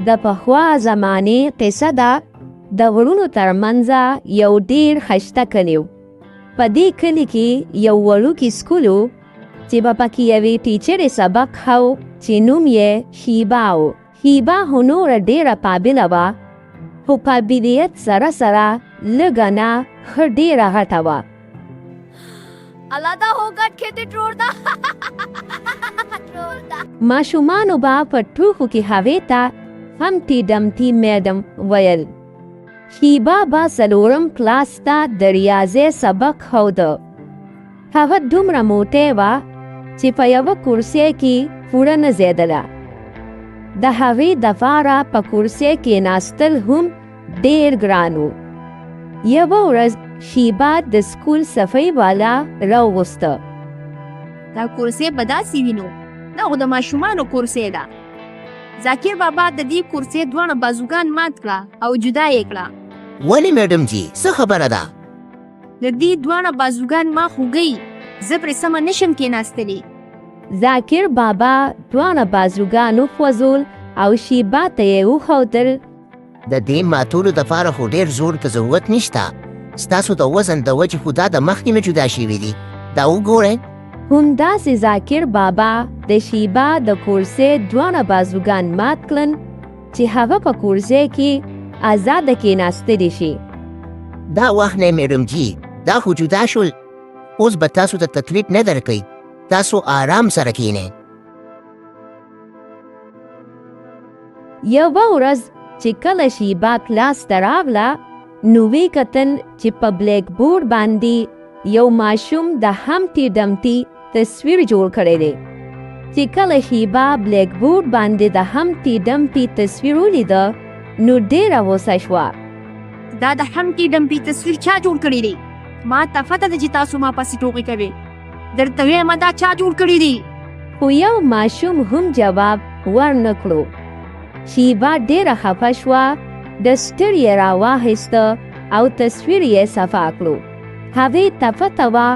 د پخوا زمانې قصه ده د غرونو ترمنځه یو ډیر ښایسته کلی و. په دې کلي کې یو وړوکی سکول و چې به پکې یوې ټیچرې سبق ښو چې نوم یې شیبا و. شیبا خو نوره ډیره قابله وه، خو قابلیت سره سره لږه نه ښه ډیره غټه وه. الله دا هو ګټ کېدې ټرور ده. ماشومانو به په ټوکو کې هغې ته همټي ډمټي میډم ویل. شیبا به څلورم کلاس ته د ریاضۍ سبق ښوده. هغه دومره موټی وه چې په یوه کرسۍ کې پوره نه ځایدله. د هغې دپاره په کرسۍ کېناستل هم ډېر ګران و. یوه ورځ شیبا د سکول صفحې والا راوغوسته. دا کرسۍ به داسې وي نو دا خو د ماشومانو کرسۍ ده. ذاکر بابا د دې کرسۍ دواړه بازوګان مات کړه او جدا یې کړه. ولې میډم جي څه خبره ده؟ د دې دواړه بازوګان ما خوږی، زه پرې سمه نشم کېناستلی. ذاکر بابا دواړه بازوګان وخوځول او شیبا ته یې وښودل. د دې ماتولو دپاره خو ډېر زور ته ضرورت نشته. ستاسو د وزن د وجې خو دا د مخکې نه جدا شوي دي. دا وګورئ. همداسې ذاکر بابا د شیبا د کرسۍ دواړه بازوګان مات کړل چې هغه په کرسۍ کې ازاده کېناستلی شي. دا وخت نه میډم جي، دا خو جدا شول. اوس به تاسو ته تکلیف نه درکوي. تاسو آرام سره کښېنئ. یوه ورځ چې کله شیبا کلاس ته راغله نو ویې کتل چې په بلیک بورډ باندې یو ماشوم د همټي ډمټي تصویر جوړ کړی دی. چې کله شیبا بلیک بورډ باندې د همټي ډمټي تصویر ولیده نو ډېره غوسه شوه. دا د همټي ډمټي تصویر چا جوړ کړی دی؟ ما ته پته ده چې تاسو ما پسې ټوکې کوئ. درته وایم دا چا جوړ کړی دی؟ خو یو ماشوم هم جواب ورنه کړو. شیبا ډېره خفه شوه، ډسټر یې راواخیسته او تصویر یې صفا کړو. هغې ته پته وه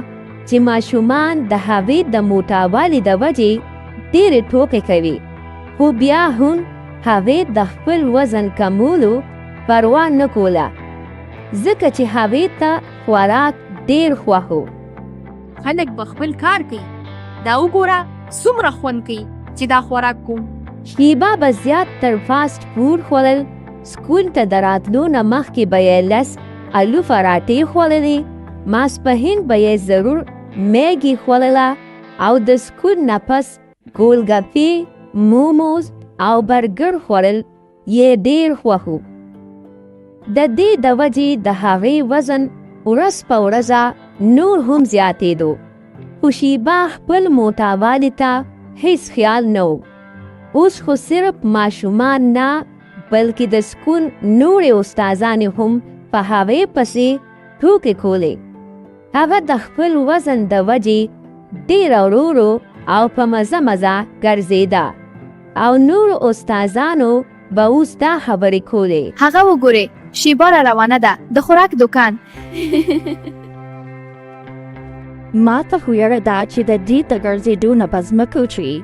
چې ماشومان د هغې د موټاوالي د وجې ډېرې ټوکې کوي، خو بیا هم هغې د خپل وزن کمولو پروا نه کوله، ځکه چې هغې ته خوراک ډېر خوښ و. خلک به خپل کار کوي. دا وګوره څومره خوند کوي چې دا خوراک کوم. شیبا به زیات تر فاسټ فوډ خوړل. سکول ته د راتلو نه مخکې به یې 10 الو پراټې خوړلې، ماسپښین به یې ضرور میګي خوړله او د سکول نه پس ګولګپې، موموز او برګر خوړل یې ډېر خوښ و. د دې د وجې د هغې وزن ورځ په ورځه نور هم زیاتېدو، خو شیبا خپل موټاوالي ته هیڅ خیال نه و. اوس خو صرف ماشومان نه بلکې د سکول نورې استادانې هم په هغې پسې ټوکې کولې. هغه د خپل وزن د وجې ډېره ورو ورو او په مزه مزه ګرځېده او نورو استادانو به اوس دا خبرې کولې. هغه وګورئ شیبا را روانه ده د خوراک دکان. ما ته خو یاره ده چې د دې د ګرځېدو نه به ځمکه وچوي.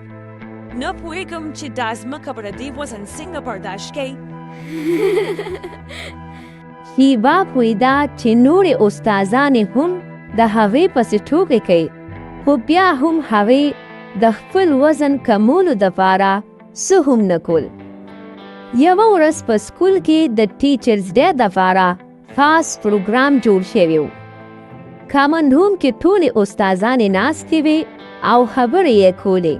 نه پوهېږم چې دا ځمکه به د دې وزن څنګه برداشت کوي. شیبا پوهېده چې نورې استادانې هم د هغې پسې ټوکې کوي، خو بیا هم هغې د خپل وزن کمولو دپاره څه هم نه کول. یوه ورځ په سکول کې د ټیچرز ډے دپاره خاص پروګرام جوړ شوی و. کامن روم کې ټولې استادانې ناستې وې او خبرې یې کولې.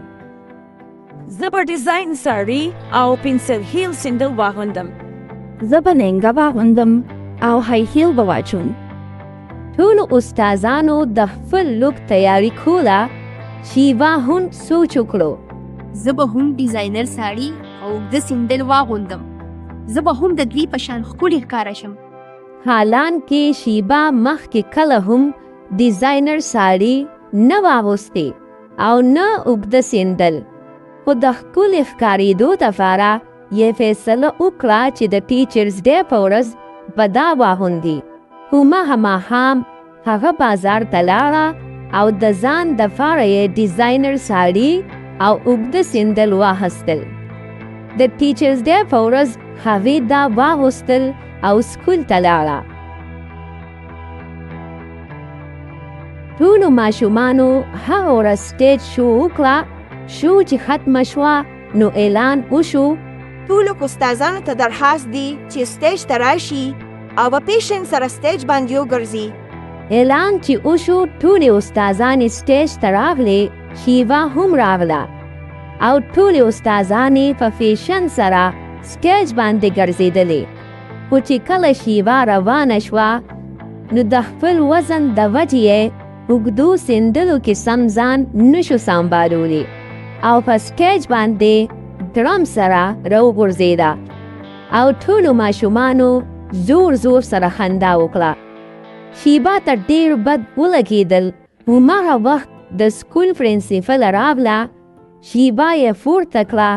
زه به ډیزاین ساړي او پنسل هیل سینډل واغوندم. زه به لهنګه واغوندم او های هیل به واچوم. ټولو استادانو د خپل لوک تیاری کوله. شیبا هم سوچ وکړو. زه به هم ډیزاینر ساړي او اوږده سینډل واغوندم. زه به هم د دوی په شان ښکلې ښکاره شم. حالان کې شیبا مخکې کله هم ډیزاینر ساړي نه واغوستې او نه اوږده سینډل، خو د ښکلې ښکارېدو دپاره یې فیصله وکړه چې د ټیچرز ډے په ورځ به دا واغوندي. هماغه ماښام هغه بازار ته لاړه او د ځان دپاره یې ډیزاینر ساړي او اوږده سینډل واخیستل. د ټیچرز ډے په ورځ هغې دا واغوستل او سکول ته لاړه. ټولو ماشومانو هغه ورځ سټیج شو وکړه. شو چې ختمه شوه نو اعلان وشو. ټولو استادانو ته درخواست دی چې سټیج ته راشي او په پیشن سره سټیج باندې وګرځي. اعلان چې وشو ټولې استادانې سټیج ته راغلې. شیوا هم راغله او ټولې استادانې په فیشن سره سټیج باندې ګرځېدلې. خو چې کله شیوا روانه شوه نو د خپل وزن د وجې یې اوږدو سیندلو کې سم ځان نشو سنبالولی او په سټیج باندې درم سره راوغورځېده او ټولو ماشومانو زور زور سره خندا وکړه. شیبا ته ډېر بد ولګېدل. هماغه وخت د سکول پرنسپل راغله. شیبا یې پورته کړه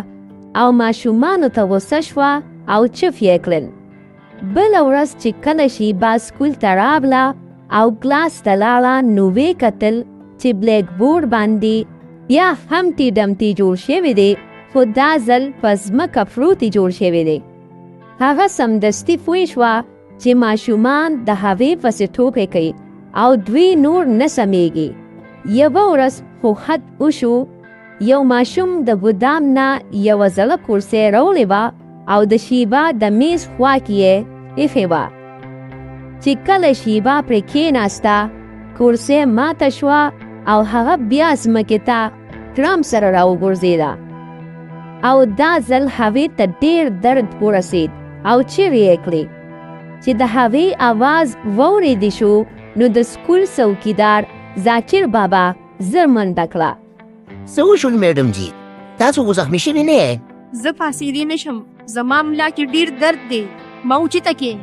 او ماشومانو ته غوسه شوه او چف یې کړل. بله ورځ چې کله شیبا سکول ته راغله او کلاس ته لاړه نو ویې کتل چې بلیک بورډ باندې بیا همتی ډمتی جوړ شوی دی، خو دا ځل په ځمکه پروتې جوړ شوی دی. هغه سمدستي پوه شوه چې ماشومان د هغې پسې ټوکې کوي او دوی نور نه سمیږي. یوه ورځ خو حد وشو. یو ماشوم د ګودام نه یوه زړه کرسۍ راوړې وه او د شیبا د میز خوا کې یې ایښې وه. چې کله شیبا پرې کېناسته کرسۍ ماته شوه او هغه بیا ځمکې ته ټرم سره راوغورځېده او دا ځل هغې ته ډېر درد ورسېد او چیغې یې کړې. چې د هغې اواز واورېدی شو نو د سکول څوکیدار ذاکر بابا زر منډه کړه. څه وشول میډم جي؟ تاسو خو زخمي شوي نه یې؟ زه پاسېدی نشم، زما ملا کې ډېر درد دی، ما اوچته کې.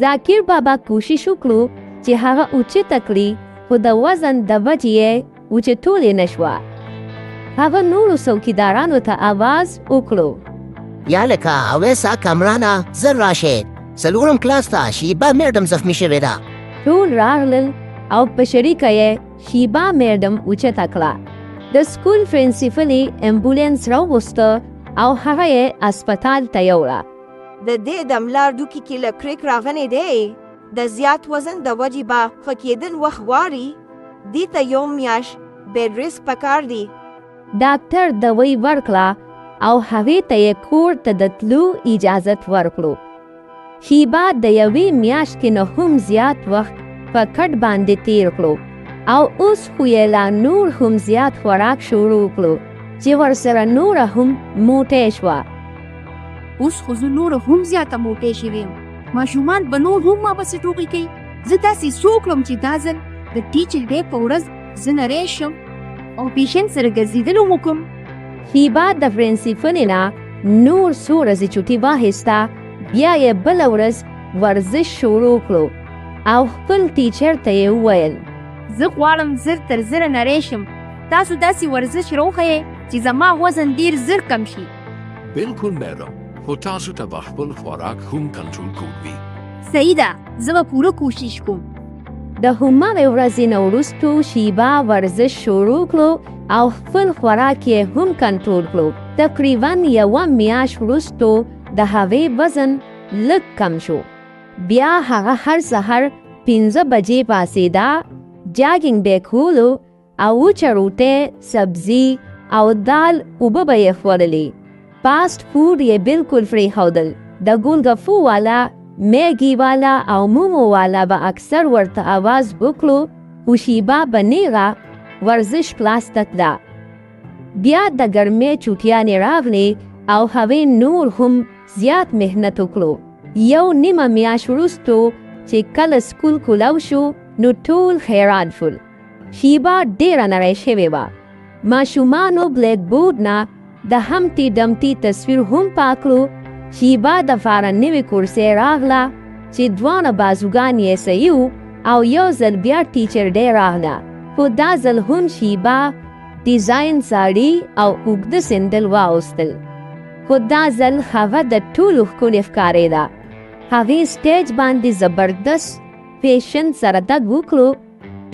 ذاکر بابا کوشش وکړو چې هغه اوچته کړي، خو د وزن د وجې یې اوچتولی نه شوه. هغه نورو څوکیدارانو ته آواز وکړو: یا لکه اویسا کامرانه زر راشئ، څلورم کلاس ته شیبا میډم زخمي شوې ده. ټول راغلل او په شریکه یې شیبا میډم اوچته کړه. د سکول پرنسپل یې امبولانس راوغوسته او هغه یې اسپتال ته یوړه. د دې د ملا ډوکي کې له کریک راغلی دی. د زیات وزن د وجې به ښه کېدل وخت غواړي. دې ته یو میاشت بیډ ریسټ پکار دی. ډاکټر دوی ورکړه او هغې ته یې کور ته د تلو اجازت ورکړو. شیبا د یوې میاشتې نه هم زیات وخت په کټ باندې تیر کړو او اوس خو یې لا نور هم زیات خوراک شروع کړو چې ورسره نوره هم موټی شوه. اوس خو زه نوره هم زیاته موټی شوې یم. ماشومان به نور هم ما پسې ټوکې کوي. زه داسې څه وکړم چې دا ځل د ټیچر ډے په ورځ زه نری شم او پیشن سره ګرځېدل وکړم. شیبا د پرنسپلې نه نور څو ورځې چوټي واخیسته. بیا یې بله ورځ ورزش شروع کړو او خپل ټیچر ته یې وویل: زه غواړم زر تر زره نری شم. تاسو داسې ورزش راوښیئ چې زما وزن ډېر زر کم شي. بالکل میډم، خو تاسو ته به خپل خوراک هم کنټرول کوئ. صحیح ده، زه به پوره کوشش کوم. د هماغې ورځې نه وروستو شیبا ورزش شروع کړو او خپل خوراک یې هم کنټرول کړو. تقریبا یوه میاشت وروستو د هغې وزن لږ کم شو. بیا هغه هر سهار 5 بجې پاڅېده، جاګینګ به یې کولو او وچه روټۍ، سبزي او دال اوبه به یې خوړلې. فاسټ فوډ یې بالکل پرېښودل. د ګولګفو والا، میګي والا او مومو والا به اکثر ورته آواز وکړو، خو شیبا به نیغه ورزش کلاس ته تله. بیا د ګرمۍ چوټیانې راغلې او هغې نور هم زیات محنت وکړو. یو نیمه میاشت وروستو چې کله سکول کولاو شو نو ټول حیران شول. شیبا ډېره نری شوې وه. ماشومانو بلیک بورډ نه د همتی ډمتی تصویر هم پاک کړو. شیبا دپاره نوې کرسۍ راغله چې دواړه بازوګان یې صحیح او یو ځل بیا ټیچر ډے راغله، خو دا ځل هم شیبا ډیزاین ساړي او اوږده سندل واغوستل. خو دا ځل هغه د ټولو ښکلې ښکارېده. هغې سټیج باندې زبردست فیشن سره تګ وکړو.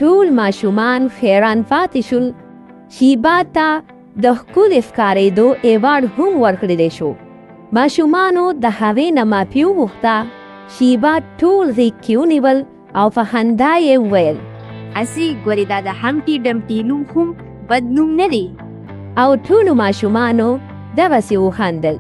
ټول ماشومان حیران پاتې شول. شیبا ته د ښکلې ښکارېدو ایوارډ هم ورکړلی شو. ماشومانو د هغې نه معافي وغوښته. شیبا ټول غېږ کې ونیول او په خندا یې وویل اسی ګورې دا د همټي ډمټي نوم هم بد نوم نه دی. او ټولو ماشومانو دغسې وخندل.